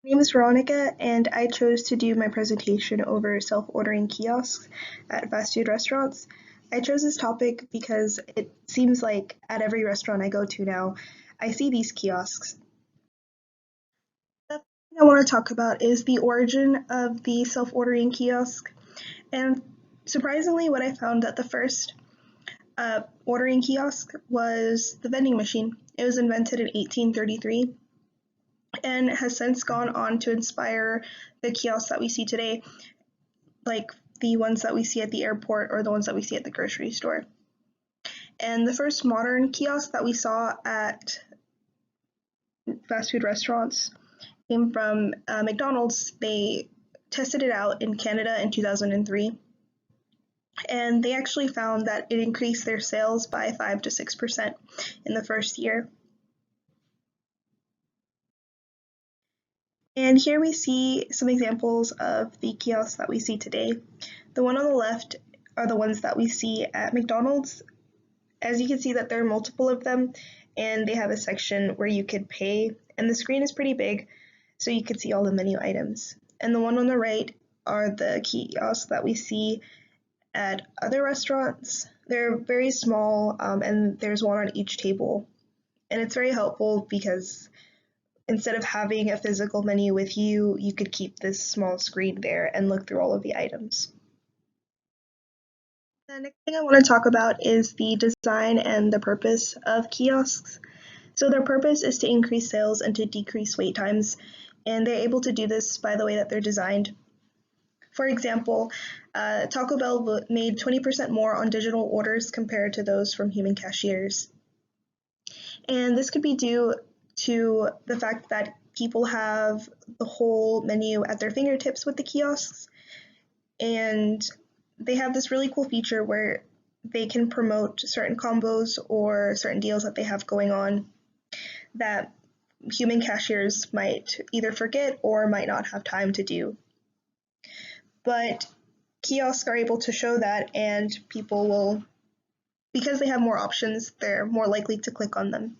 My name is Veronica, and I chose to do my presentation over self-ordering kiosks at fast food restaurants. I chose this topic because it seems like at every restaurant I go to now, I see these kiosks. The thing I want to talk about is the origin of the self-ordering kiosk. And surprisingly, what I found that the first ordering kiosk was the vending machine. It was invented in 1833 and has since gone on to inspire the kiosks that we see today, like the ones that we see at the airport or the ones that we see at the grocery store. And the first modern kiosk that we saw at fast food restaurants came from McDonald's. They tested it out in Canada in 2003, and they actually found that it increased their sales by 5 to 6% in the first year. And here we see some examples of the kiosks that we see today. The one on the left are the ones that we see at McDonald's. As you can see that there are multiple of them, and they have a section where you could pay, and the screen is pretty big, so you can see all the menu items. And the one on the right are the kiosks that we see at other restaurants. They're very small, and there's one on each table. And it's very helpful because instead of having a physical menu with you, you could keep this small screen there and look through all of the items. The next thing I want to talk about is the design and the purpose of kiosks. So their purpose is to increase sales and to decrease wait times, and they're able to do this by the way that they're designed. For example, Taco Bell made 20% more on digital orders compared to those from human cashiers. And this could be due to the fact that people have the whole menu at their fingertips with the kiosks, and they have this really cool feature where they can promote certain combos or certain deals that they have going on that human cashiers might either forget or might not have time to do. But kiosks are able to show that, and people will, because they have more options, they're more likely to click on them.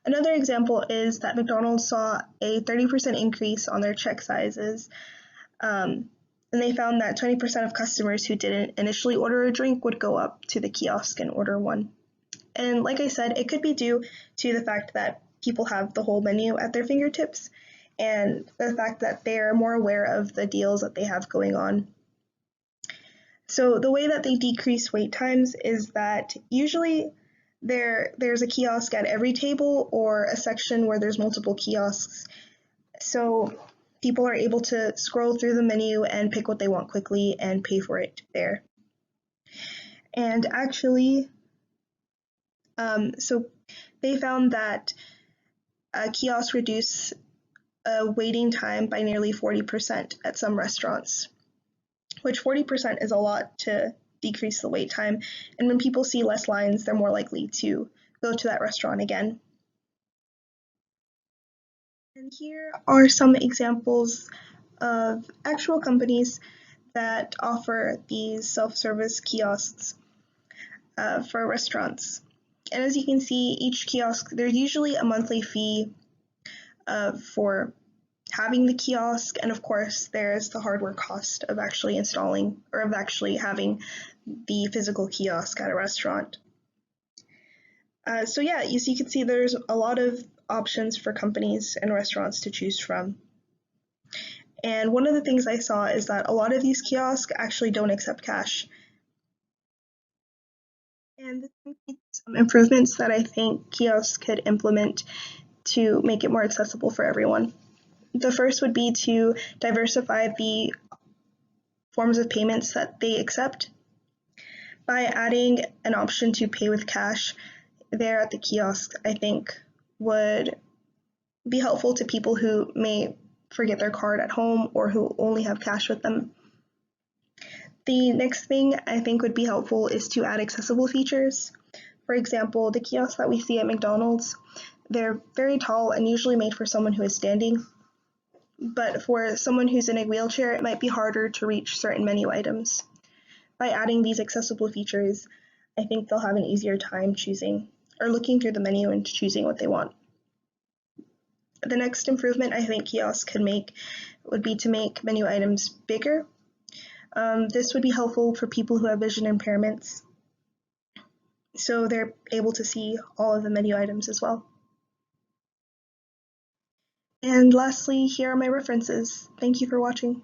Another example is that McDonald's saw a 30% increase on their check sizes, and they found that 20% of customers who didn't initially order a drink would go up to the kiosk and order one. And like I said, it could be due to the fact that people have the whole menu at their fingertips and the fact that they're more aware of the deals that they have going on. So the way that they decrease wait times is that usually there's a kiosk at every table or a section where there's multiple kiosks. So people are able to scroll through the menu and pick what they want quickly and pay for it there. And actually, so they found that kiosks reduce waiting time by nearly 40% at some restaurants, which 40% is a lot to decrease the wait time. And when people see less lines, they're more likely to go to that restaurant again. And here are some examples of actual companies that offer these self-service kiosks for restaurants. And as you can see, each kiosk, there's usually a monthly fee for having the kiosk, and of course there's the hardware cost of actually installing or of actually having the physical kiosk at a restaurant. So yeah, as you can see, there's a lot of options for companies and restaurants to choose from. And one of the things I saw is that a lot of these kiosks actually don't accept cash. And this can be some improvements that I think kiosks could implement to make it more accessible for everyone. The first would be to diversify the forms of payments that they accept. By adding an option to pay with cash there at the kiosk, I think would be helpful to people who may forget their card at home or who only have cash with them. The next thing I think would be helpful is to add accessible features. For example, the kiosks that we see at McDonald's, they're very tall and usually made for someone who is standing. But for someone who's in a wheelchair, it might be harder to reach certain menu items. By adding these accessible features, I think they'll have an easier time choosing or looking through the menu and choosing what they want. The next improvement I think kiosks could make would be to make menu items bigger. This would be helpful for people who have vision impairments, so they're able to see all of the menu items as well. And lastly, here are my references. Thank you for watching.